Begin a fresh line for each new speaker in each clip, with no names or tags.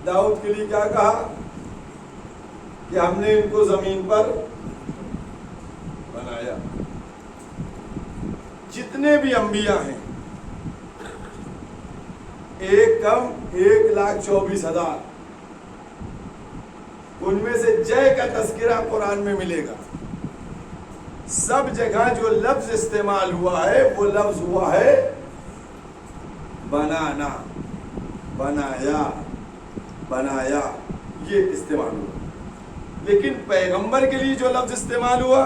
داؤد کے لیے کیا کہا کہ ہم نے ان کو زمین پر بنایا. جتنے بھی انبیاء ہیں ایک کم 1,24,000 ان میں سے جے کا تذکرہ قرآن میں ملے گا. سب جگہ جو لفظ استعمال ہوا ہے وہ لفظ ہوا ہے بنانا، بنایا، بنایا، یہ استعمال ہوا. لیکن پیغمبر کے لیے جو لفظ استعمال ہوا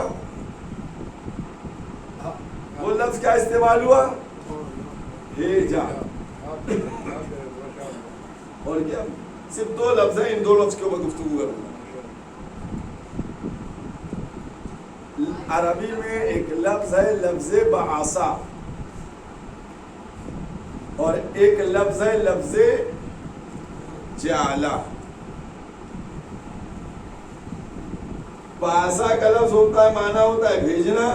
وہ لفظ کیا استعمال ہوا؟ بھیجا. اور کیا؟ صرف 2 لفظ ہیں، ان 2 لفظ کے اوپر گفتگو کروں گا. عربی میں ایک لفظ ہے لفظ بعثا، اور ایک لفظ ہے لفظ جعلا. بعثا کا لفظ ہوتا ہے، معنی ہوتا ہے بھیجنا،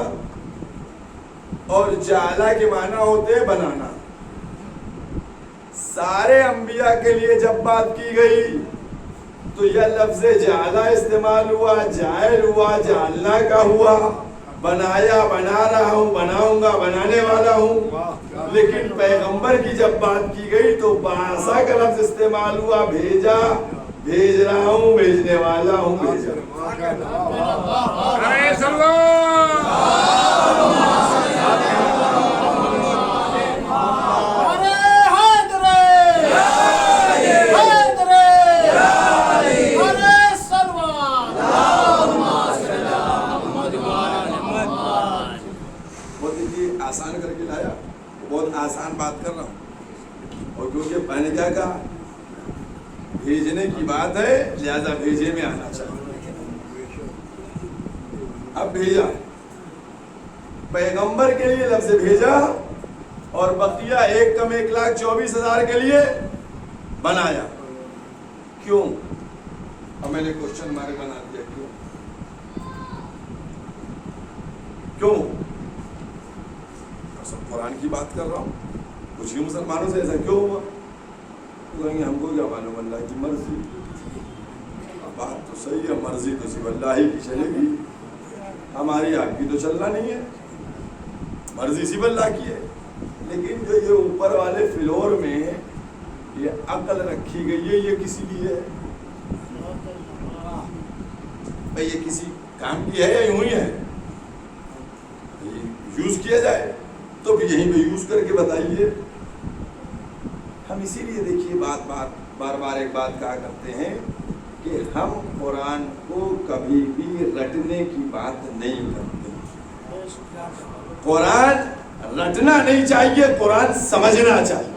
اور جعلا کے معنی ہوتے ہیں بنانا. سارے انبیاء کے لیے جب بات کی گئی تو یہ لفظ جعلا استعمال ہوا، جائل ہوا، جعلنا کا ہوا، بنایا، بنا رہا ہوں، بناؤں گا، بنانے والا ہوں. لیکن پیغمبر کی جب بات کی گئی تو بعثا کا لفظ استعمال ہوا، بھیجا، بھیج رہا ہوں، بھیجنے والا ہوں، بھیجا. آسان کر کے لایا، بہت آسان بات کر رہا ہوں. اور کیونکہ میں نے کیا کہا بھیجنے کی بات ہے لہذا بھیجے میں آنا چاہیے. اب بھیجا پیغمبر کے لیے لفظ بھیجا، اور بقیہ 1 کم 1,24,000 کے لیے بنایا. کیوں؟ اب میں نے کوشچن مارک بنا دیا. کیوں؟ سب قرآن کی بات کر رہا ہوں. کچھ ہی مسلمانوں سے ایسا کیوں ہوا؟ کہیں گے ہم کو کیا معلوم، اللہ کی مرضی. بات تو صحیح ہے، مرضی تو صرف اللہ ہی کی چلے گی، ہماری آپ کی تو چلنا نہیں ہے. مرضی صرف اللہ کی ہے. لیکن جو یہ اوپر والے فلور میں یہ عقل رکھی گئی ہے، یہ کسی لیے ہے بھائی؟ یہ کسی کام کی ہے یا یوں ہی ہے؟ یوز کیا جائے تو بھی یہیں پہ یوز کر کے بتائیے. ہم اسی لیے دیکھیے بار بار ایک بات کہا کرتے ہیں کہ ہم قرآن کو کبھی بھی رٹنے کی بات نہیں کرتے. قرآن رٹنا نہیں چاہیے، قرآن سمجھنا چاہیے.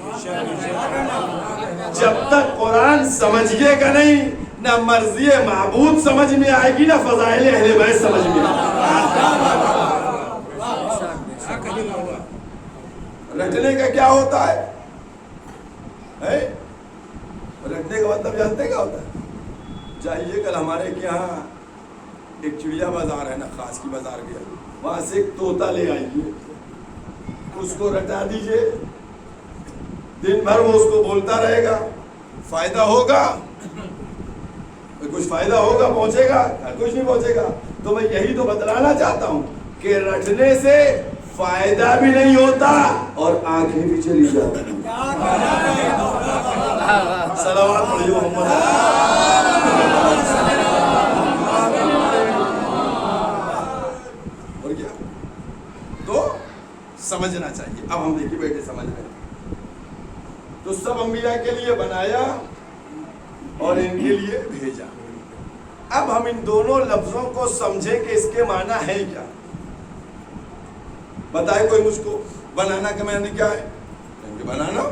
جب تک قرآن سمجھیے گا نہیں، نہ مرضی معبود سمجھ میں آئے گی، نہ فضائل اہل بیت سمجھ میں آئے گی. رٹنے کا کیا ہوتا ہے؟ رٹنے کا مطلب جانتے کیا ہوتا ہے؟ جائیے کل ہمارے یہاں ایک چڑیا بازار ہے نا، خاص کی بازار گیا، وہاں سے ایک طوطا لے آئیے، اس کو رٹا دیجئے، دن بھر وہ اس کو بولتا رہے گا. فائدہ ہوگا؟ کچھ فائدہ ہوگا؟ پہنچے گا؟ کچھ نہیں پہنچے گا. تو میں یہی تو بتلانا چاہتا ہوں کہ رٹنے سے فائدہ بھی نہیں ہوتا اور آنکھیں بھی چلی جاتی ہیں. صلوات پڑھیے محمد. اور کیا تو سمجھنا چاہیے. اب ہم دیکھیے بیٹے سمجھ رہے ہیں. تو سب انبیاء کے لیے بنایا اور ان کے لیے بھیجا. اب ہم ان دونوں لفظوں کو سمجھیں کہ اس کے معنی ہے کیا. بتائے کوئی مجھ کو بنانا کا معنی کیا ہے؟ کہیں گے بنانا.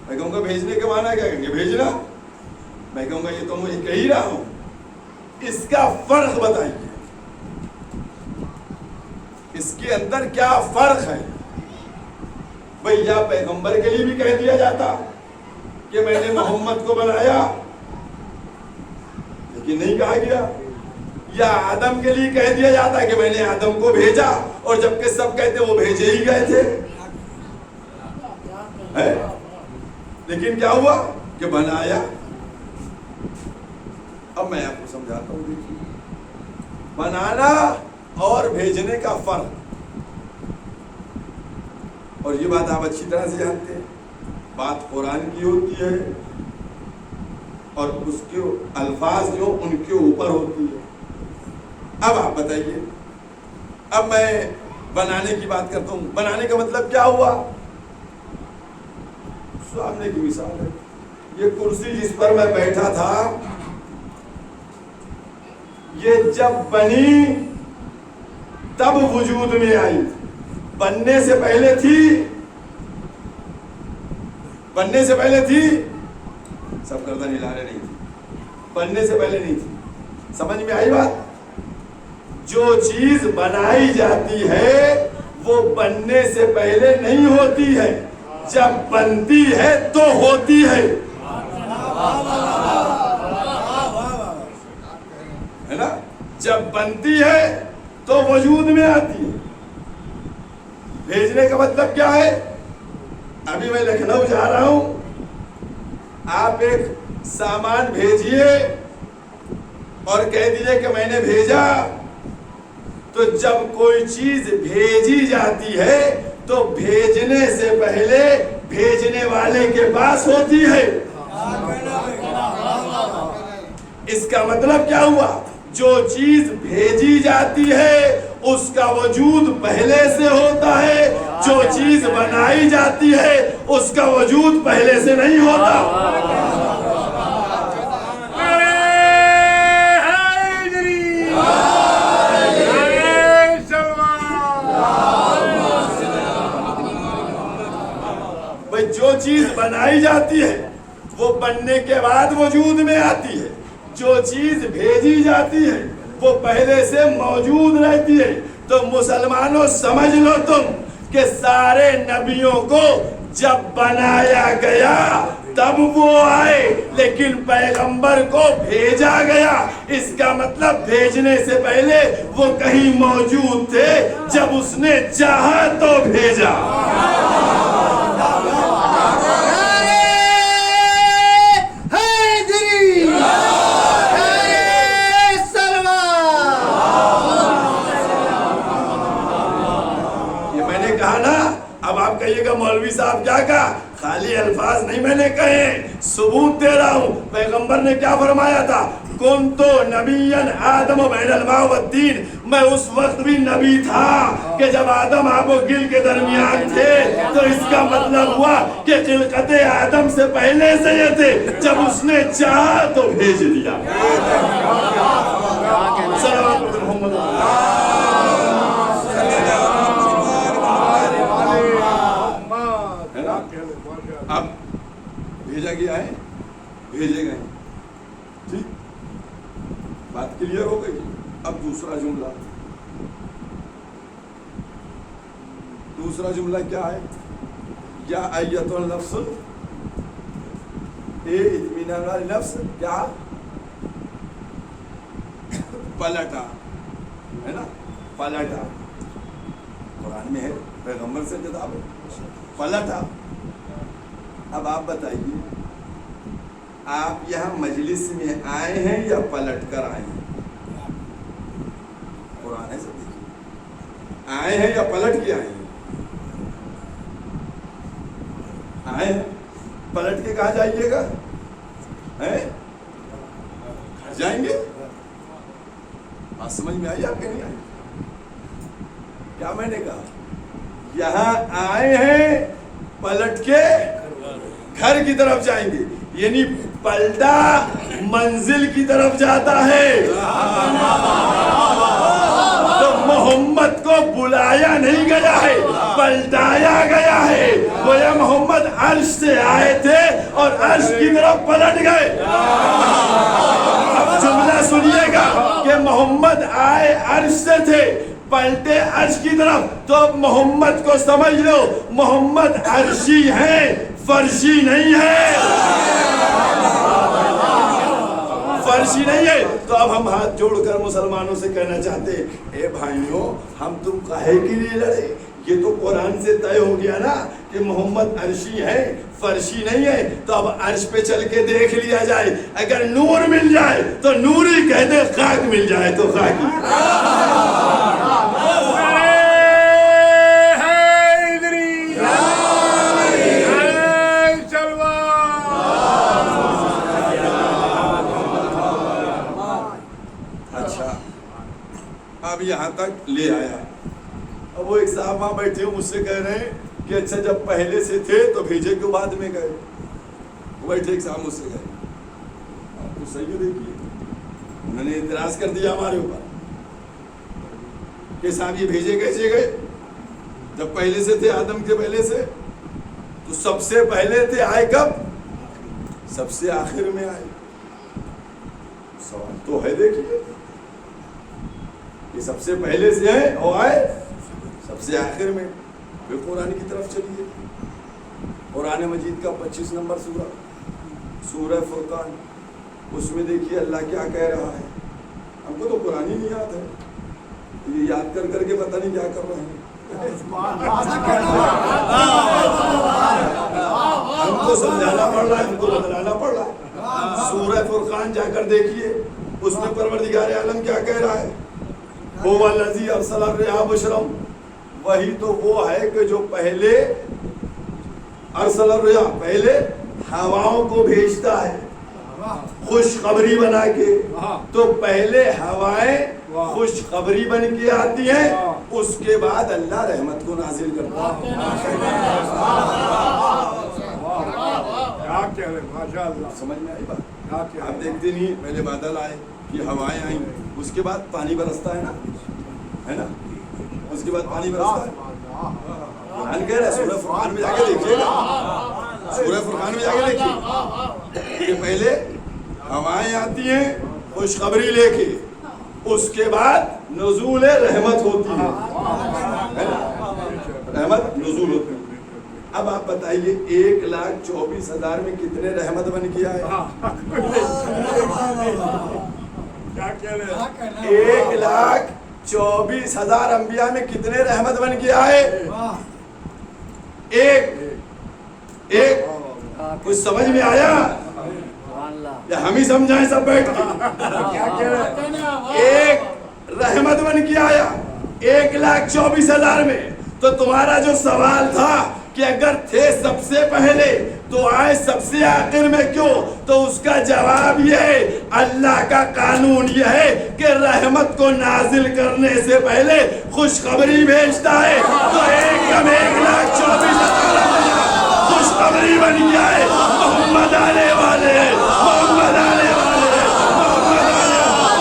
میں کہوں گا بھیجنے کے معنی کیا؟ کہیں گے بھیجنا. میں کہوں گا یہ تو مجھے کہہ ہی رہا ہوں. اس کا فرق بتائیے، اس کے اندر کیا فرق ہے؟ بھئی یا پیغمبر کے لیے بھی کہہ دیا جاتا کہ میں نے محمد کو بنایا، لیکن نہیں کہا گیا. یا آدم کے لیے کہہ دیا جاتا کہ میں نے آدم کو بھیجا، اور جبکہ سب کہتے وہ بھیجے ہی گئے تھے. لیکن کیا ہوا؟ کہ بنایا. اب میں آپ کو سمجھاتا ہوں. دیکھیے بنانا اور بھیجنے کا فرق, اور یہ بات آپ اچھی طرح سے جانتے ہیں. بات قرآن کی ہوتی ہے اور اس کے الفاظ جو ان کے اوپر ہوتی ہے. اب آپ بتائیے, اب میں بنانے کی بات کرتا ہوں. بنانے کا مطلب کیا ہوا؟ سامنے کی مثال ہے, یہ کرسی جس پر میں بیٹھا تھا یہ جب بنی تب وجود میں آئی. بننے سے پہلے تھی, بننے سے پہلے تھی, سب گردن ہلا رہے نہیں تھی, بننے سے پہلے نہیں تھی. سمجھ میں آئی بات؟ جو چیز بنائی جاتی ہے وہ بننے سے پہلے نہیں ہوتی ہے, جب بنتی ہے تو ہوتی ہے. ہے نا؟ جب بنتی ہے تو وجود میں آتی ہے. بھیجنے کا مطلب کیا ہے؟ ابھی میں لکھنؤ جا رہا ہوں, آپ ایک سامان بھیجیے اور کہہ دیجئے کہ میں نے بھیجا. تو جب کوئی چیز بھیجی جاتی ہے تو بھیجنے سے پہلے بھیجنے والے کے پاس ہوتی ہے. اس کا مطلب کیا ہوا؟ جو چیز بھیجی جاتی ہے اس کا وجود پہلے سے ہوتا ہے, جو چیز بنائی جاتی ہے اس کا وجود پہلے سے نہیں ہوتا. جو چیز بنائی جاتی ہے وہ بننے کے بعد وجود میں آتی ہے, جو چیز بھیجی جاتی ہے وہ پہلے سے موجود رہتی ہے. تو مسلمانوں سمجھ لو تم کہ سارے نبیوں کو جب بنایا گیا تب وہ آئے, لیکن پیغمبر کو بھیجا گیا. اس کا مطلب بھیجنے سے پہلے وہ کہیں موجود تھے, جب اس نے چاہا تو بھیجا. اب آپ کہیے گا مولوی صاحب کیا کہا؟ خالی الفاظ نہیں میں نے کہے, ثبوت دے رہا ہوں. پیغمبر نے کیا فرمایا تھا؟ کنتو نبیا آدم بین الماء والطین. میں اس وقت بھی نبی تھا کہ جب آدم آب و گل کے درمیان تھے. تو اس کا مطلب ہوا کہ خلقت آدم سے پہلے سے یہ تھے, جب اس نے چاہا تو بھیج دیا. صلوات محمد. اب بھیجا گیا ہے, بھیجے گئے. ٹھیک, بات کلیئر ہو گئی. اب دوسرا جملہ, دوسرا جملہ کیا ہے؟ یا ایتھا النفس, اے اطمینان والی نفس, کیا پلٹا, ہے نا, پلٹا. قرآن میں ہے, پیغمبر سے کتاب ہے, پلٹا. اب آپ بتائیے, آپ یہاں مجلس میں آئے ہیں یا پلٹ کر آئے ہیں؟ قرآن ہے, سب دیکھیے, آئے ہیں یا پلٹ کے آئے ہیں؟ آئے ہیں, پلٹ کے کہاں جائیے گا؟ گھر جائیں گے. بات سمجھ میں آئی آپ کے نہیں آئی؟ کیا میں نے کہا؟ یہاں آئے ہیں, پلٹ کے گھر کی طرف جائیں گے. یعنی پلٹا منزل کی طرف جاتا ہے. تو محمد کو بلایا نہیں گیا ہے, پلٹایا گیا ہے. وہ یہ محمد عرش سے آئے تھے اور عرش کی طرف پلٹ گئے. اب جملہ سنیے گا کہ محمد آئے عرش سے تھے, پلٹے عرش کی طرف. تو اب محمد کو سمجھ لو, محمد عرشی ہیں, فرشی نہیں ہے, فرشی نہیں ہے. تو اب ہم ہاتھ جوڑ کر مسلمانوں سے کہنا چاہتے ہیں, اے بھائیوں, ہم تم کاہے کے لیے لڑے؟ یہ تو قرآن سے طے ہو گیا نا کہ محمد عرشی ہے فرشی نہیں ہے، تو اب عرش پہ چل کے دیکھ لیا جائے، اگر نور مل جائے تو نوری کہہ دے، خاک مل جائے تو خاکی۔ اچھا اب یہاں تک لے آیا، اب وہ ایک صاحب وہاں بیٹھے ہو مجھ سے کہہ رہے ہیں کہ اچھا جب پہلے سے تھے تو بھیجے کیوں بعد میں گئے؟ وہ بیٹھے ایک صاحب مجھ سے گئے، آپ تو صحیح دیکھیے، انہوں نے اعتراض کر دیا ہمارے اوپر کہ صاحب یہ بھیجے کیسے گئے جب پہلے سے تھے، آدم کے پہلے سے، تو سب سے پہلے تھے، آئے کب؟ سب سے آخر میں آئے۔ سوال تو ہے، دیکھیے یہ سب سے پہلے سے ہے اور آئے سب سے آخر میں۔ پھر قرآن کی طرف چلیے، قرآن مجید کا 25 نمبر سورہ، سورہ فرقان، اس میں دیکھیے اللہ کیا کہہ رہا ہے۔ ہم کو تو قرآن ہی نہیں یاد ہے، یہ یاد کر کر کے پتہ نہیں کیا کر رہے ہیں، ہم کو سمجھانا پڑ رہا ہے، ہم کو بتلانا پڑ رہا ہے۔ سورہ فرقان جا کر دیکھیے، اس میں پروردگار عالم کیا کہہ رہا ہے، هو الذی ارسل الرياح بشرا، وہی تو وہ ہے کہ جو پہلے ارسل الرياح، پہلے ہواؤں کو بھیجتا ہے خوشخبری بنا کے، تو پہلے ہوائیں خوشخبری بن کے آتی ہیں، اس کے بعد اللہ رحمت کو نازل کرتا ہے۔ سمجھ میں آئی بات؟ آپ دیکھتے نہیں، پہلے بادل آئے، یہ ہوائیں آئیں، اس کے بعد پانی برستا ہے نا، ہے نا، اس کے بعد پانی برستا ہے۔ قرآن کہہ رہا ہے، سورہ فرقان میں جا کے دیکھیے گا، سورہ فرقان میں جا کے دیکھیے کہ پہلے ہوائیں آتی ہیں خوشخبری لے کے، اس کے بعد نزول رحمت ہوتی ہے، رحمت نزول ہوتی ہے۔ اب آپ بتائیے 1,24,000 میں کتنے رحمت بن کے آئے؟ 1,24,000 انبیاء میں کتنے رحمت بن کے آئے؟ ایک کچھ سمجھ میں آیا یا ہم ہی سمجھائیں سب بیٹھ کے؟ ایک رحمت بن کے آیا 1,24,000 میں۔ تو تمہارا جو سوال تھا کہ اگر تھے سب سے پہلے تو آئے سب سے آخر میں کیوں، تو اس کا جواب یہ ہے، اللہ کا قانون یہ ہے کہ رحمت کو نازل کرنے سے پہلے خوشخبری بھیجتا ہے، تو ایک کم 1,24,000 خوشخبری بن گیا ہے، محمد آنے والے ہیں، محمد آنے والے ہیں، محمد آنے والے ہیں،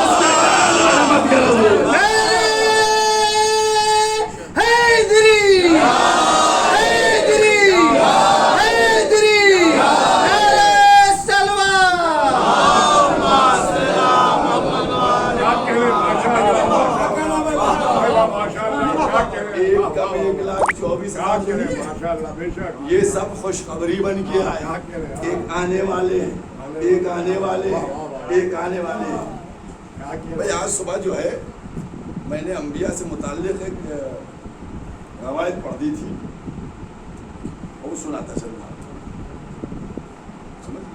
اس کے بعد رحمت کا رسول۔ یہ سب خوشخبری بن کے آئے، ایک آنے والے ہیں، ایک آنے والے ہیں، ایک آنے والے ہیں۔ بھائی آج صبح جو ہے میں نے انبیاء سے متعلق ایک روایت پڑھ دی تھی، وہ سناتا چل رہا سمجھ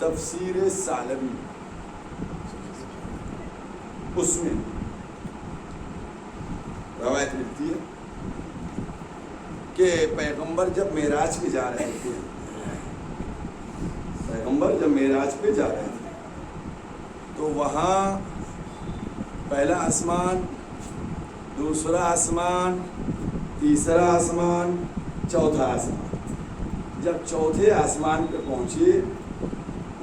تفسیر ثعلبی، اس میں روایت ملتی ہے کہ پیغمبر جب معراج پہ جا رہے تھے، پیغمبر جب معراج پہ جا رہے تھے تو وہاں پہلا آسمان، دوسرا آسمان، تیسرا آسمان، چوتھا آسمان، جب چوتھے آسمان پہ پہنچے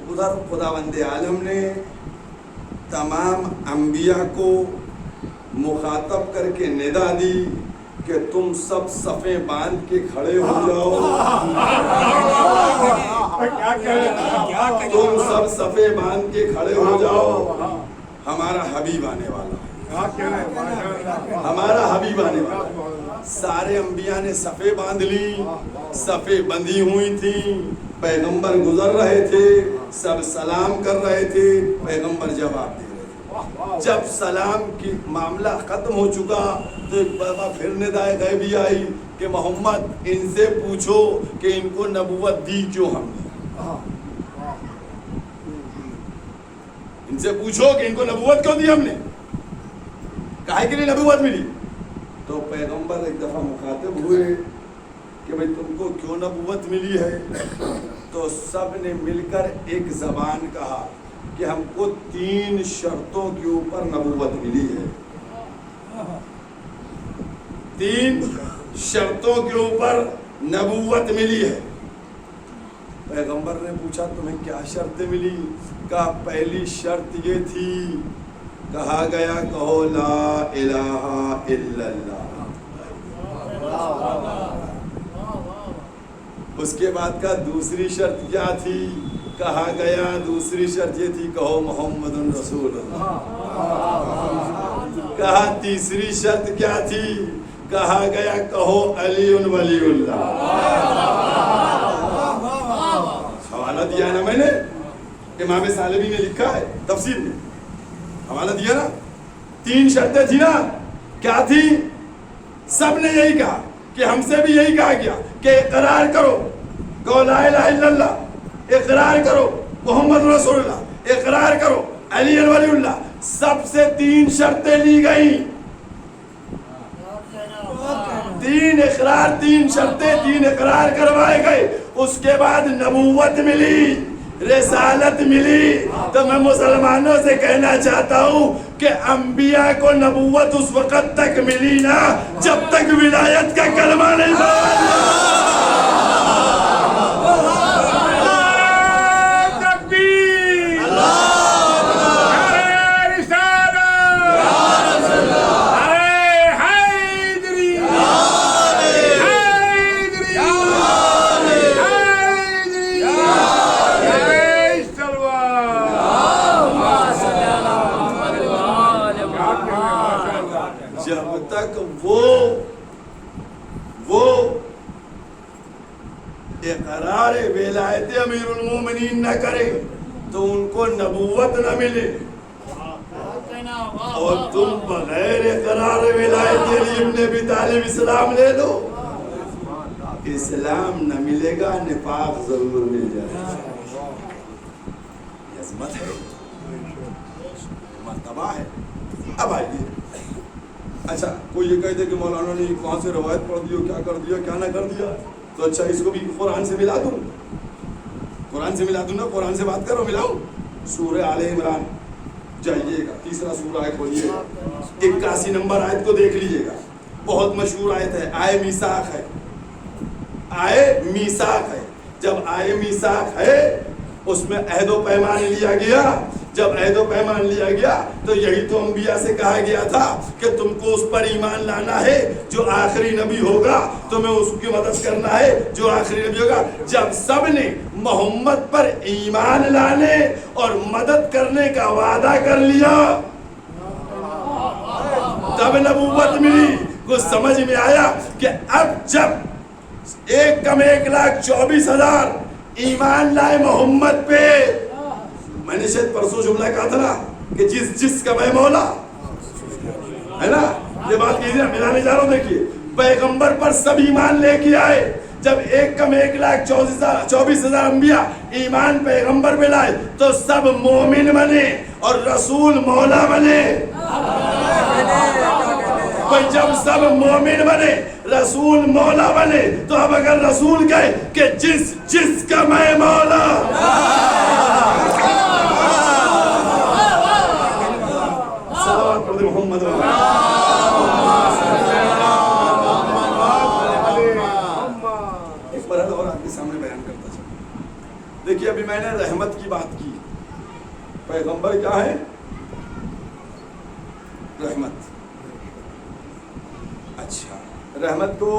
ادھر خداوند عالم نے تمام انبیاء کو مخاطب کر کے ندا دی کہ تم سب صفیں باندھ کے کھڑے ہو جاؤ، تم سب صفیں باندھ کے کھڑے ہو جاؤ، ہمارا حبیب آنے والا ہے، ہمارا حبیب آنے والا ہے۔ سارے انبیاء نے صفیں باندھ لی، صفیں بندھی ہوئی تھیں، پیغمبر گزر رہے تھے، سب سلام کر رہے تھے، پیغمبر جواب دے رہے تھے۔ جب سلام کی معاملہ ختم ہو چکا تو ایک دفعہ پھر ندائے غیبی آئی کہ محمد ان سے پوچھو کہ ان کو نبوت دی کیوں ہم نے، ان سے پوچھو کہ ان کو نبوت کیوں دی ہم نے، کاہے کے لیے نبوت ملی؟ تو پیغمبر ایک دفعہ مخاطب ہوئے کہ بھئی تم کو کیوں نبوت ملی ہے؟ تو سب نے مل کر ایک زبان کہا کہ ہم کو 3 شرطوں کے اوپر نبوت ملی ہے، 3 شرطوں کے اوپر نبوت ملی ہے۔ پیغمبر نے پوچھا تمہیں کیا شرطیں ملی؟ کہا پہلی شرط یہ تھی، کہا گیا کہو لا الہ الا اللہ۔ اس کے بعد کا دوسری شرط کیا تھی؟ کہا گیا دوسری شرط یہ تھی کہو محمد رسول اللہ۔ کہا تیسری شرط کیا تھی؟ کہا گیا کہو علی ولی اللہ۔ حوالہ دیا نا میں نے، امام سالبی نے لکھا ہے تفسیر میں، حوالہ دیا نا، 3 شرطیں تھی نا، کیا تھی؟ سب نے یہی کہا کہ ہم سے بھی یہی کہا گیا کہ اقرار کرو، کہو لا الہ الا اللہ، اقرار کرو محمد رسول اللہ، اقرار کرو علی ولی اللہ۔ سب سے 3 شرطیں لی گئیں، 3 اقرار، 3 شرطیں، 3 اقرار کروائے گئے۔ اس کے بعد نبوت ملی، رسالت ملی۔ تو میں مسلمانوں سے کہنا چاہتا ہوں کہ انبیاء کو نبوت اس وقت تک ملی نا جب تک ولایت کا کلمہ نہیں پڑھا۔ اقرار ولایت امیر المومنین نہ کرے تو ان کو نبوت نہ ملے، اور تم بغیر اقرار ولایت علی ابن ابی طالب اسلام لے لو، اسلام نہ ملے گا، نفاق ضرور مل جائے گا۔ یہ عظمت ہے، مرتبہ ہے۔ اب آئیے، اچھا کوئی یہ کہتے کہ مولانا نے کہاں سے روایت پڑھ دی، کیا کر دیا کیا نہ کر دیا، تو اچھا اس کو بھی قرآن سے ملا دوں، قرآن سے ملا دوں نا، قرآن سے بات کرو، ملاؤں۔ سورہ آل عمران جائیے گا، 3 سورہ آیت کھولیے گا، 81 نمبر آیت کو دیکھ لیجیے گا، بہت مشہور آیت ہے، آئے میثاق ہے، آئے میثاق ہے۔ جب آئے میثاق ہے اس میں عہد و پیمان لیا گیا، جب عہد و پیمان لیا گیا تو یہی تو انبیاء سے کہا گیا تھا کہ تم کو اس پر ایمان لانا ہے جو آخری نبی ہوگا، تمہیں اس کی مدد کرنا ہے جو آخری نبی ہوگا۔ جب سب نے محمد پر ایمان لانے اور مدد کرنے کا وعدہ کر لیا تب نبوت ملی۔ کچھ سمجھ میں آیا کہ اب جب 1,24,000 ایمان لائے محمد پہ، میں نے شاید پرسوں جملہ کہا تھا نا کہ جس کا میں مولا ہے نا، یہ بات کہیے نا، ملانے جا رہا ہوں۔ دیکھیے پیغمبر پر سب ایمان لے کے آئے، جب 1,24,000 انبیاء ایمان پیغمبر پہ لائے تو سب مومن بنے اور رسول مولا بنے۔ جب سب مومن بنے رسول مولا بنے تو اب اگر رسول کہے کہ جس کا میں مولا، محمد ایک مرحلہ اور آپ کے سامنے بیان کرتا چلا۔ دیکھیے ابھی میں نے رحمت کی بات کی، پیغمبر کیا ہے؟ رحمت۔ اچھا رحمت کو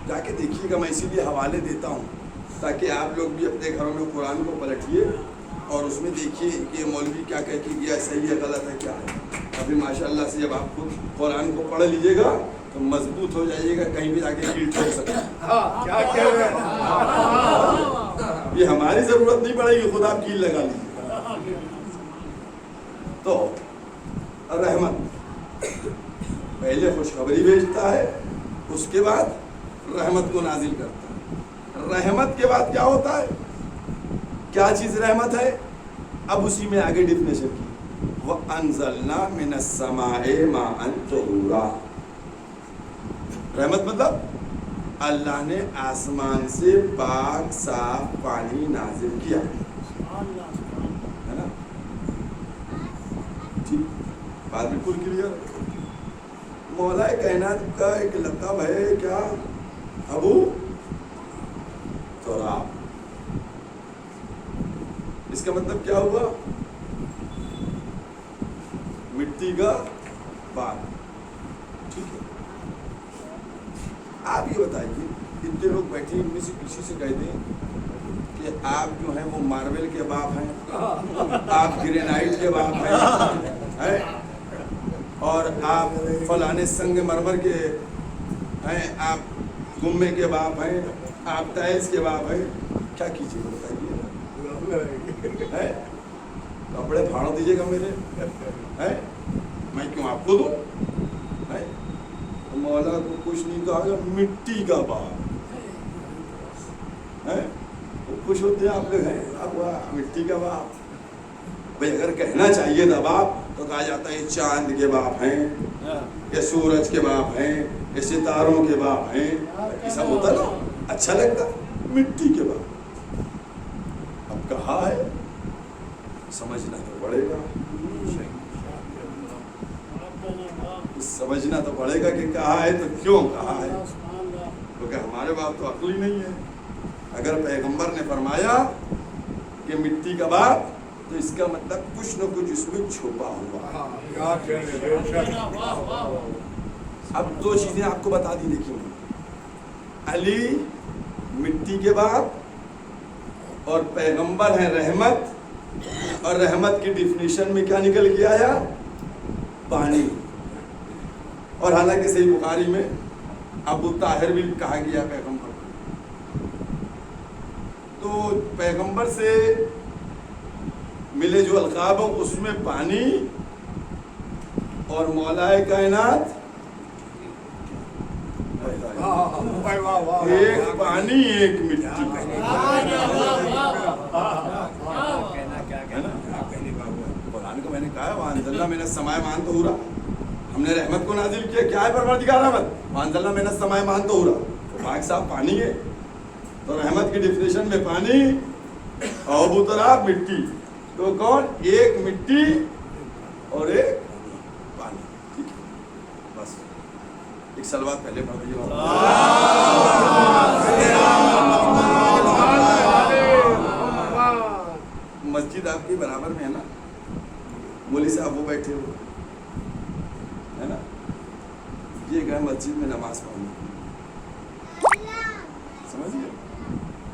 جا کے دیکھیے گا، میں اسی لیے حوالے دیتا ہوں تاکہ آپ لوگ بھی اپنے گھروں میں قرآن کو پلٹیے اور اس میں دیکھیے کہ مولوی کیا کہہ کے گیا، صحیح ہے غلط ہے کیا ہے۔ ابھی ماشاءاللہ سے جب آپ خود قرآن کو پڑھ لیجیے گا تو مضبوط ہو جائیے گا، کہیں بھی آگے کیل ٹھوک سکتے ہیں۔ کیا کہہ رہے ہیں؟ یہ ہماری ضرورت نہیں پڑے گی، خود آپ کیل لگا لیجیے۔ تو رحمت، پہلے خوشخبری بھیجتا ہے، اس کے بعد رحمت کو نازل کرتا ہے۔ رحمت کے بعد کیا ہوتا ہے؟ کیا چیز رحمت ہے؟ اب اسی میں آگے ڈیفینیشن کی، وَأَنزَلْنَا مِنَ السَّمَاءِ مَاءً طَهُورًا۔ رحمت مطلب اللہ نے آسمان سے پاک صاف پانی نازل کیا، ہے نا؟ ٹھیک، بات بالکل کلیئر۔ مولا کائنات کا ایک لقب ہے کیا؟ ابو تراب۔ اس کا مطلب کیا ہوا؟ مٹی کا باپ۔ ٹھیک ہے، آپ یہ بتائیے، اتنے لوگ بیٹھے ان میں سے کسی سے کہہ دیں کہ آپ جو ہیں وہ ماربل کے باپ ہیں، آپ گرینائٹ کے باپ ہیں، اور آپ فلانے سنگ مرمر کے ہیں، آپ گمے کے باپ ہیں، آپ ٹائلس کے باپ ہیں، کیا کیجیے بتائیے؟ کپڑے پھاڑ دیجیے گا میرے، میں کیوں آپ کو دوں؟ مولا کو کچھ نہیں کہا گا، مٹی کا باپ ہے، خوش ہوتے ہیں آپ لوگ، ہیں آپ مٹی کا باپ۔ بھائی اگر کہنا چاہیے تھا باپ تو کہا جاتا ہے یہ چاند کے باپ ہیں، یہ سورج کے باپ ہیں، یہ ستاروں کے باپ ہیں، ایسا ہوتا نا، اچھا لگتا، مٹی کے باپ۔ اب کہا ہے، سمجھنا تو پڑے گا، سمجھنا تو پڑے گا کہ کہا ہے تو کیوں کہا ہے، کیونکہ ہمارے باپ تو عقل ہی نہیں ہے۔ اگر پیغمبر نے فرمایا کہ مٹی کا باپ تو اس کا مطلب کچھ نہ کچھ اس میں چھپا ہوا۔ اب دو چیزیں آپ کو بتا دی، دیکھیں، علی مٹی کے باپ اور پیغمبر ہیں رحمت، اور رحمت کی ڈیفینیشن میں کیا نکل کے آیا؟ پانی۔ اور حالانکہ صحیح بخاری میں ابو طاہر بھی کہا گیا پیغمبر کو۔ تو پیغمبر سے ملے جو القاب ہوں اس میں پانی اور مولا کائنات ایک پانی ایک مٹی۔ قرآن کو میں نے کہا وَأَنزَلْنَا مِنَ السَّمَاءِ مَاءً طَهُورًا، ہم نے رحمت کو نازل کیا۔ کیا ہے پروردگار رحمت؟ وَأَنزَلْنَا مِنَ السَّمَاءِ مَاءً طَهُورًا، تو پاک صاف پانی ہے۔ تو رحمت کی ڈیفینیشن میں پانی اور ابو تراب مٹی، تو کون؟ ایک مٹی اور ایک پانی۔ ٹھیک ہے، بس ایک سلوات پہلے پڑھ دیجیے۔ مسجد آپ کی برابر میں ہے نا، مولوی صاحب وہ بیٹھے ہو ہے نا، یہ گئے مسجد میں نماز پڑھنے، سمجھیے،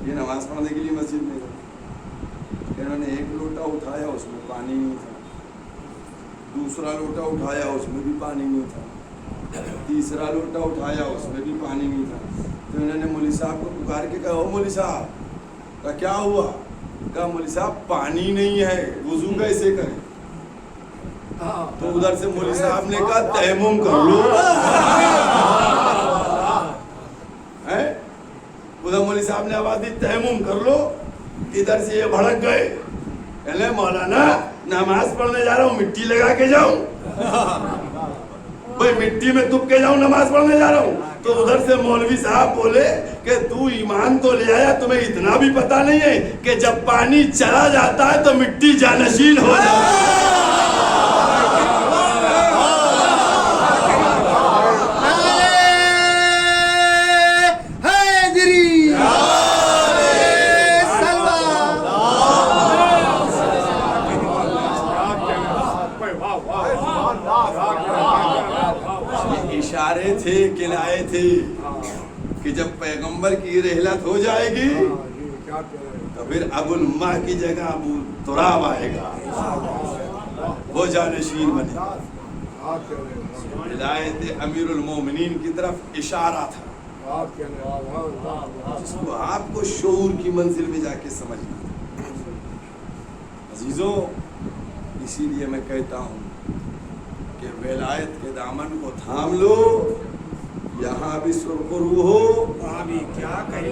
یہ نماز پڑھنے کے لیے مسجد میں گئے، انہوں نے ایک لوٹا اٹھایا اس میں پانی نہیں تھا، دوسرا لوٹا اٹھایا اس میں بھی پانی نہیں تھا، تیسرا لوٹا اٹھایا اس میں بھی پانی نہیں تھا۔ تو انہوں نے مولوی صاحب کو پکار کے کہا، او مولوی صاحب، کہا کیا ہوا؟ کہا مولوی صاحب پانی نہیں ہے، وضو کیسے کریں؟ تو ادھر سے مولوی صاحب نے کہا تیمم کر لو، ادھر مولوی صاحب نے آواز دی تیمم کر لو، ادھر سے یہ بھڑک گئے، کہنے مولانا نماز پڑھنے جا رہا ہوں، مٹی لگا کے جاؤں؟ بھائی مٹی میں تب کے جاؤں نماز پڑھنے جا رہا ہوں؟ تو ادھر سے مولوی صاحب بولے کہ تو ایمان تو لے آیا، تمہیں اتنا بھی پتا نہیں ہے کہ جب پانی چلا جاتا ہے تو مٹی جانشین ہو جاتی ہے۔ اشارے تھے، کنائے تھے کہ جب پیغمبر کی رحلت ہو جائے گی تو پھر ابو الماء کی جگہ ابو تراب آئے گا، وہ جانشین بنے گا۔ ہدایت امیر المومنین کی طرف اشارہ تھا، جس کو آپ کو شعور کی منزل میں جا کے سمجھنا۔ عزیزوں، اسی لیے میں کہتا ہوں کہ ولایت کے دامن کو تھام لو، یہاں بھی سرخرو ہو،
وہاں بھی کیا کہیں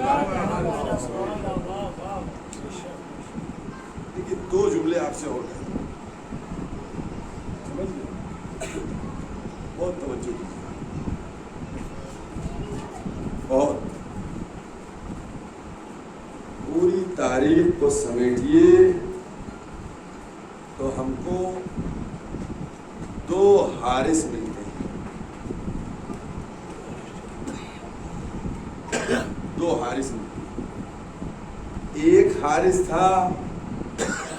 دیکھیے 2 جملے آپ سے ہو گئے، سمجھ لیں، بہت توجہ دیجیے، بہت پوری تاریخ کو سمیٹیے تو ہم کو 2 حارث ملتے ہیں، 2 حارث ملتے ہیں۔ ایک حارث تھا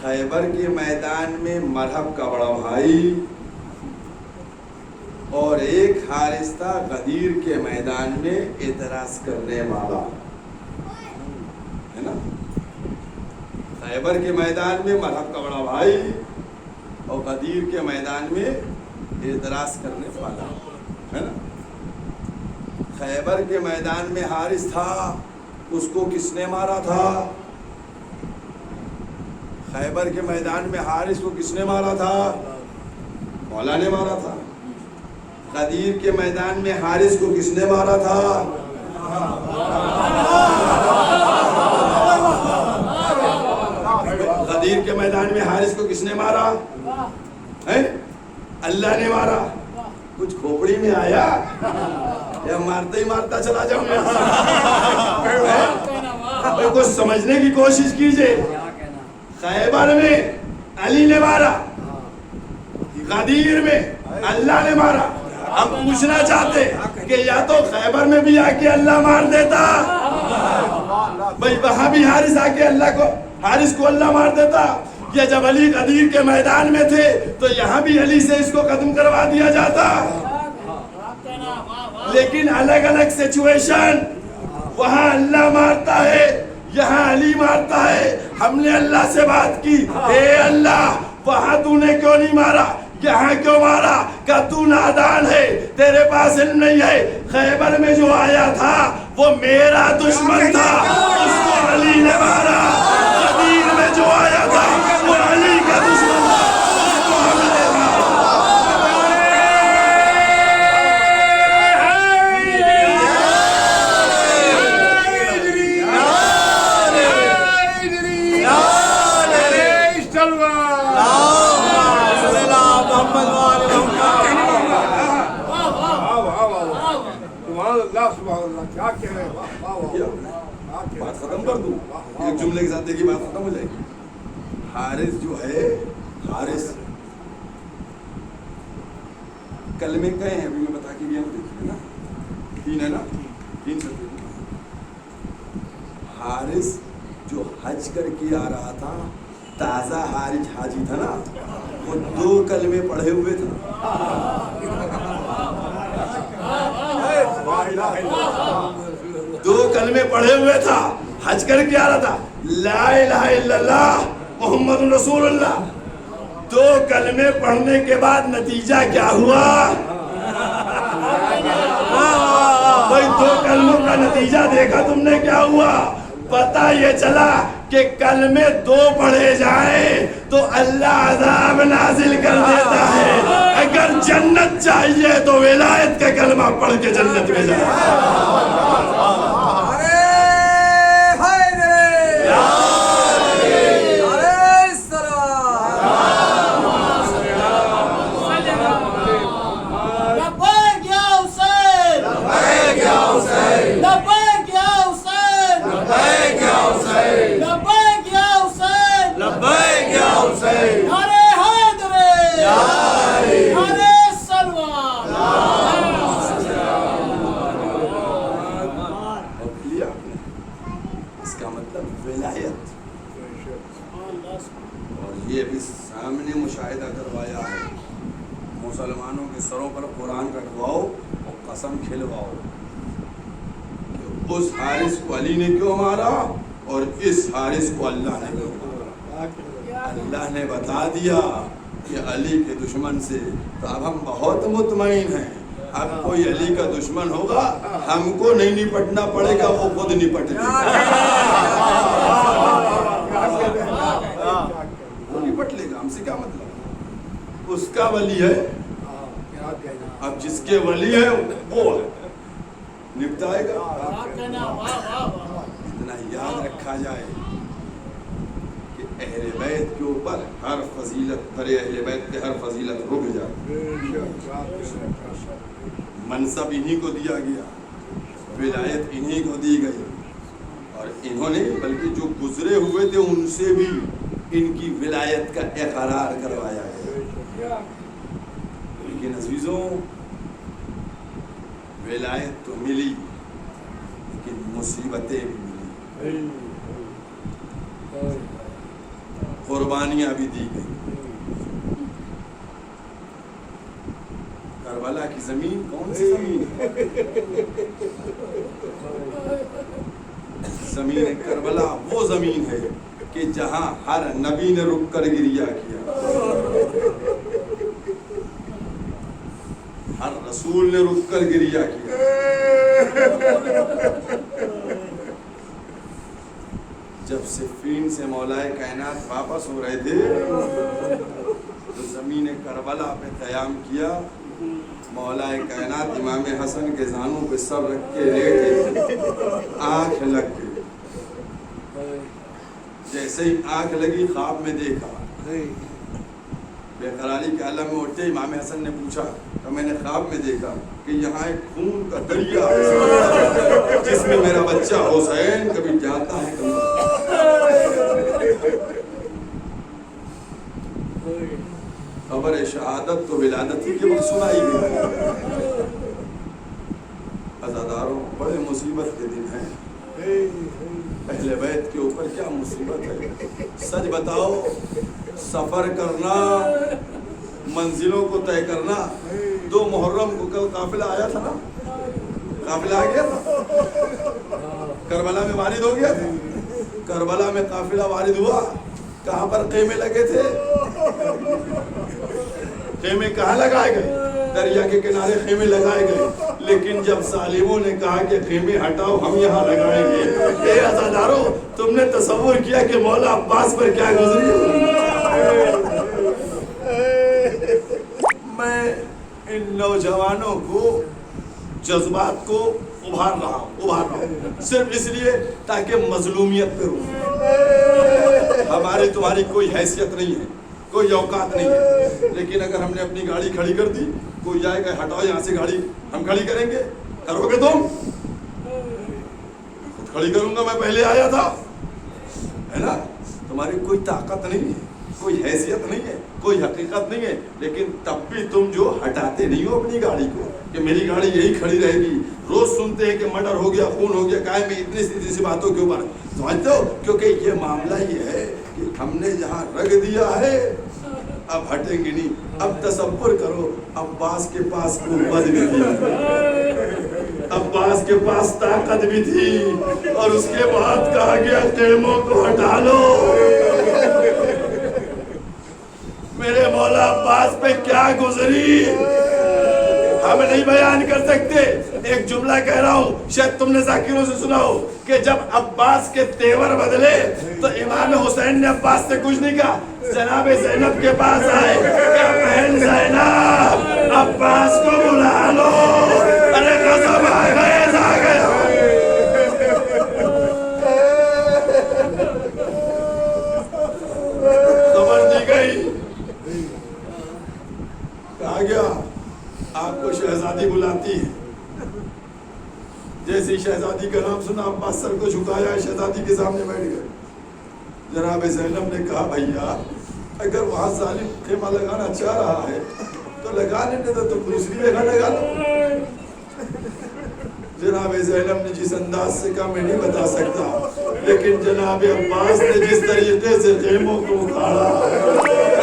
خیبر کے میدان میں مرحب کا بڑا بھائی، اور ایک حارث تھا غدیر کے میدان میں اعتراض کرنے والا، ہے نا؟ خیبر کے میدان میں مرحب کا بڑا بھائی اور غدیر کے میدان میں اعتراض کرنے والا، ہے نا؟ خیبر کے میدان میں حارث تھا، اس کو کس نے مارا تھا؟ خیبر کے میدان میں حارث کو کس نے مارا تھا؟ مولا نے مارا تھا۔ غدیر کے میدان میں حارث کو کس نے مارا تھا؟ غدیر کے میدان میں حارث کو کس نے مارا؟ اللہ نے مارا۔ کچھ کھوپڑی میں آیا یا مارتا ہی مارتا چلا جاؤں گا؟ کچھ سمجھنے کی کوشش کیجئے۔ خیبر میں علی نے مارا، غدیر میں اللہ نے مارا۔ ہم پوچھنا چاہتے کہ یا تو خیبر میں بھی آ کے اللہ مار دیتا، بھئی وہاں بھی حارث آ کے حارث کو اللہ مار دیتا، یا جب علی غدیر کے میدان میں تھے تو یہاں بھی علی سے اس کو ختم کروا دیا جاتا۔ لیکن الگ الگ سچویشن، وہاں اللہ مارتا ہے، یہاں علی مارتا ہے۔ ہم نے اللہ سے بات کی، اے اللہ وہاں تو نے کیوں نہیں مارا، یہاں کیوں مارا؟ کہ تو نادان ہے، تیرے پاس علم نہیں ہے۔ خیبر میں جو آیا تھا وہ میرا دشمن تھا، اس کو علی نے مارا۔ غدیر میں جو آیا تھا وہ علی کا دشمن تھا، اس کو ہم نے مارا۔ بات ختم کر دوں ایک جملے کے ساتھ، دیکھیے بات ختم ہو جائے گی۔ حارث جو ہے، حارث کلمے کئے ہیں ابھی میں بتا کے گیا ہوں، دیکھیے نا 3 ہے نا، 3 سے حارث جو حج کر کے آ رہا تھا، تازہ حاجی تھا نا، وہ 2 کلمے پڑھے ہوئے تھا۔ 2 کلمے پڑھے ہوئے تھا، حج کر کے آ رہا تھا، لا الہ الا اللہ محمد رسول اللہ۔ 2 کلمے پڑھنے کے بعد نتیجہ کیا ہوا؟ بھائی 2 کلموں کا نتیجہ دیکھا تم نے کیا ہوا؟ پتہ یہ چلا کہ کلمے 2 پڑھے جائیں تو اللہ عذاب نازل کر دیتا ہے۔ اگر جنت چاہیے تو ولایت کا کلمہ پڑھ کے جنت میں جائے۔ یہ بھی سامنے مشاہدہ کروایا ہے، مسلمانوں کے سروں پر قرآن کٹواؤ اور قسم کھلواؤ کہ اس حارث کو علی نے کیوں مارا اور اس حارث کو اللہ نے کیوں مارا۔ اللہ نے بتا دیا کہ علی کے دشمن سے، تو اب ہم بہت مطمئن ہیں۔ اب کوئی علی کا دشمن ہوگا ہم کو نہیں نپٹنا پڑے گا، وہ خود نپٹ لے گا، وہ نپٹ لے گا، ہم سے کیا مطلب؟ اس کا ولی ہے جس کے ولی ہے وہ نپٹائے گا. اتنا یاد رکھا جائے کہ اہل بیت کے اوپر ہر فضیلت پر اہل بیت پہ ہر فضیلت رک جائے. منصب انہی کو دیا گیا, ولایت انہی کو دی گئی, اور انہوں نے بلکہ جو گزرے ہوئے تھے ان سے بھی ان کی ولایت کا اقرار کروایا گیا. لیکن عزیزوں ولایت تو ملی لیکن مصیبتیں بھی ملی, قربانیاں بھی دی گئی. کربلا کی زمین کون سی زمین ہے؟ زمین کربلا وہ زمین ہے کہ جہاں ہر نبی نے رک کر گریہ کیا, ہر رسول نے رک کر گریہ کیا. جب صفین سے مولائے کائنات واپس ہو رہے تھے تو زمین کربلا پہ قیام کیا. مولائے کائنات امام حسن کے زانوں پہ سر رکھ کے لیٹے, آنکھ لگ گئی. جیسے ہی آنکھ لگی خواب میں دیکھا, بے قراری کے عالم میں اٹھتے امام حسن نے پوچھا کہ میں نے خواب میں دیکھا کہ یہاں ایک خون کا دریا ہے جس میں میرا بچہ حسین کبھی جاتا ہے کبھی. خبر شہادت تو ولادت ہی کے وقت سنائی گئی. عزاداروں بڑے مصیبت کے دن ہیں. اہل بیت کے اوپر کیا مصیبت ہے. سچ بتاؤ, سفر کرنا, منزلوں کو طے کرنا. 2 محرم کو کل قافلہ آیا تھا نا, قافلہ آ گیا تھا, کربلا میں وارد ہو گیا تھا. کربلا میں قافلہ وارد ہوا, کہاں پر خیمے لگے تھے؟ خیمے کہاں لگائے گئے؟ دریا کے کنارے خیمے لگائے گئے. لیکن جب سالموں نے کہا کہ خیمے ہٹاؤ ہم یہاں لگائیں گے, اے عزاداروں تم نے تصور کیا کہ مولا عباس پر کیا گزری؟ میں ان نوجوانوں کو جذبات کو ابھار رہا ہوں صرف اس لیے تاکہ مظلومیت پہ رو. ہماری تمہاری کوئی حیثیت نہیں ہے, کوئی اوقات نہیں ہے, لیکن اگر ہم نے اپنی گاڑی کھڑی کر دی, کوئی جائے گا ہٹاؤ یہاں سے گاڑی, ہم کھڑی کریں گے؟ کرو گے تم؟ خود کھڑی کروں گا, میں پہلے آیا تھا, ہے نا. تمہاری کوئی طاقت نہیں ہے, کوئی حیثیت نہیں ہے, کوئی حقیقت نہیں ہے, لیکن تب بھی تم جو ہٹاتے نہیں ہو اپنی گاڑی کو کہ میری گاڑی یہی کھڑی رہے گی. روز سنتے ہیں کہ مرڈر ہو گیا, خون ہو گیا, کائے میں اتنی سی باتوں کے اوپر سمجھتے ہو, کیونکہ یہ معاملہ یہ ہے کہ ہم نے جہاں رکھ دیا ہے اب ہٹیں گے نہیں. اب تصور کرو, عباس کے پاس قوت بھی تھی, عباس کے پاس طاقت بھی تھی, اور اس کے بعد کہا گیا خیموں کو ہٹا لو. میرے مولا عباس پہ کیا گزری ہم نہیں بیان کر سکتے. ایک جملہ کہہ رہا ہوں, شاید تم نے ذاکروں سے سنا ہو کہ جب عباس کے تیور بدلے تو امام حسین نے عباس سے کچھ نہیں کہا, جناب زینب کے پاس آئے کہ بہن زینب عباس کو بلا لو, ارے غضب آ گیا. خبر دی گئی, کہا گیا آپ کو شہزادی بلاتی ہے. جیسے شہزادی کا نام سنا, عباس سر کو جھکایا, شہزادی کے سامنے بیٹھ گئے. جناب زینب نے کہا بھیا اگر وہاں ظالم خیمہ لگانا چاہ رہا ہے تو لگا لینے دو, تم دوسری جگہ لگا لو. جناب زینب نے جس انداز سے کہا میں نہیں بتا سکتا, لیکن جناب عباس نے جس طریقے سے خیموں کو اکھاڑا,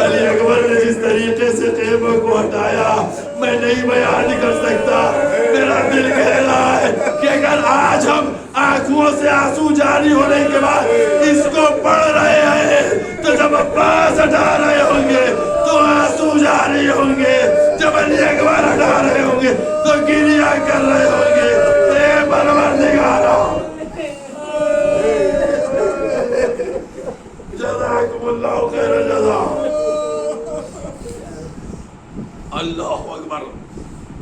علی اکبر نے جس طریقے سے خیموں کو ہٹایا, میں نہیں بیان کر سکتا. میرا دل کہہ رہا ہے کہ اگر آج ہم آنکھوں سے آنسو جاری ہونے کے بعد اس کو پڑھ رہے ہیں تو جب عباس ہٹا رہے ہوں گے تو آنسو جاری ہوں گے, جب علی اکبر ہٹا رہے ہوں گے تو گریہ کر رہے ہوں گے. اے پروردگارا جزاکم اللہ خیر الجزا. اللہ اکبر.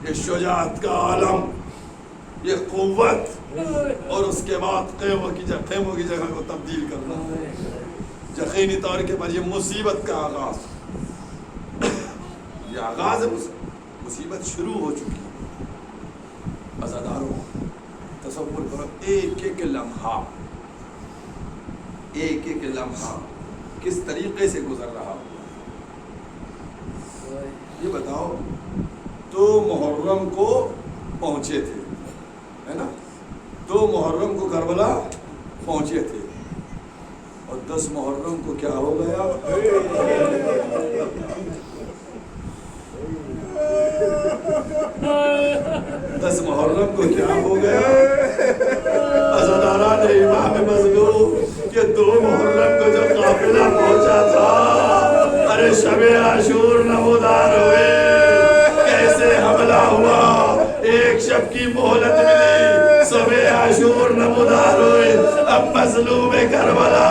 یہ شجاعت کا عالم، یہ قوت، اور اس کے بعد خیموں کی جگہ کو تبدیل کرنا، یقینی طور پر یہ مصیبت کا آغاز، یہ آغاز ہے، مصیبت شروع ہو چکی ہے۔ عزاداروں تصور کرو، ایک ایک لمحہ کس طریقے سے گزر رہا ہو۔ یہ بتاؤ، تو محرم کو پہنچے تھے، ہے نا، 2 محرم کو کربلا پہنچے تھے، اور 10 محرم کو کیا ہو گیا؟ 10 محرم کو کیا ہو گیا؟ عزاداران امام مظلوم کہ 2 محرم کو جو قافلہ پہنچا تھا، ارے شب عاشور نمودار ہوئے، کیسے حملہ ہوا، 1 شب کی مہلت ملی، شب عاشور نمودار ہوئے۔ اب مظلوم کربلا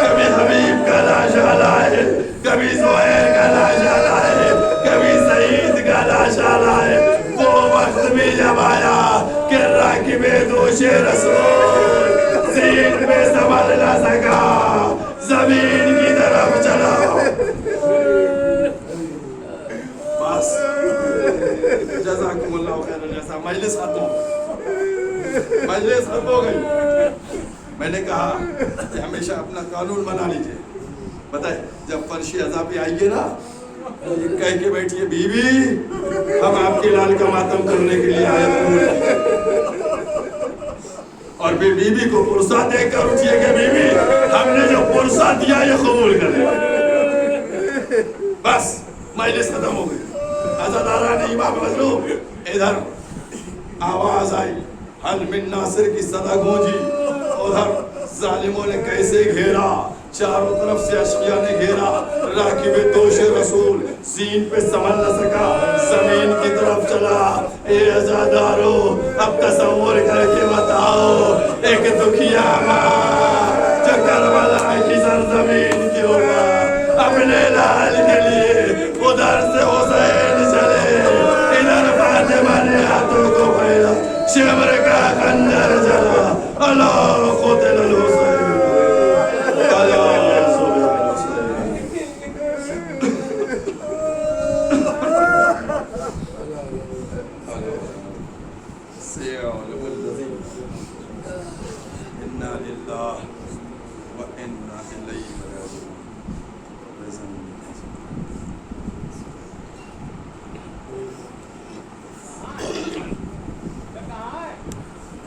کبھی حبیب کا لاشا لائے، کبھی زہیر کا لاشا لائے، کبھی سعید کا لاشا لائے۔ وہ وقت بھی جب آیا کہ راکب دوش رسول زین میں سنبھل نہ سکا، زمین کی طرف چلا۔ بس جزاکم اللہ خیر الجزا، مجلس ختم ہو گئی۔ میں نے کہا کہ ہمیشہ اپنا قانون بنا لیجئے، بتائے جب فرشی عذاب پہ آئیے نا، یہ کہہ کے بیٹھیے بی بی ہم آپ کے لال کا ماتم کرنے کے لیے آئے تھے، اور پھر بی بی کو پرسہ دے کر اٹھیے کہ بی بی ہم نے جو پرسہ دیا یہ قبول کر لیا۔ بس مجلس ختم ہو گئی۔ عزاداران امام مظلوم ادھر آواز آئی، حل من ناصر کی صدا گونجی، ادھر ظالموں نے کیسے گھیرا، چاروں طرف سے اشقیاء نے گھیرا، راکب دوش رسول زین پہ سنبھل نہ سکا، زمین کی طرف چلا۔ اے عزادارو اب تصور کر کے بتاؤ، ایک دکھیا ماں جو کربلا کی سرزمین کے اوپر اپنے لال کے لیے ادھر سے حسین چلے، ادھر فاطمہ نے ہاتھوں کو پھیلا، شمر کا خنجر جلا، اللہ قتل الحسین، اللہ صلی الحسین۔ سيعلم الذين إنا لله وإنا إليه راجعون۔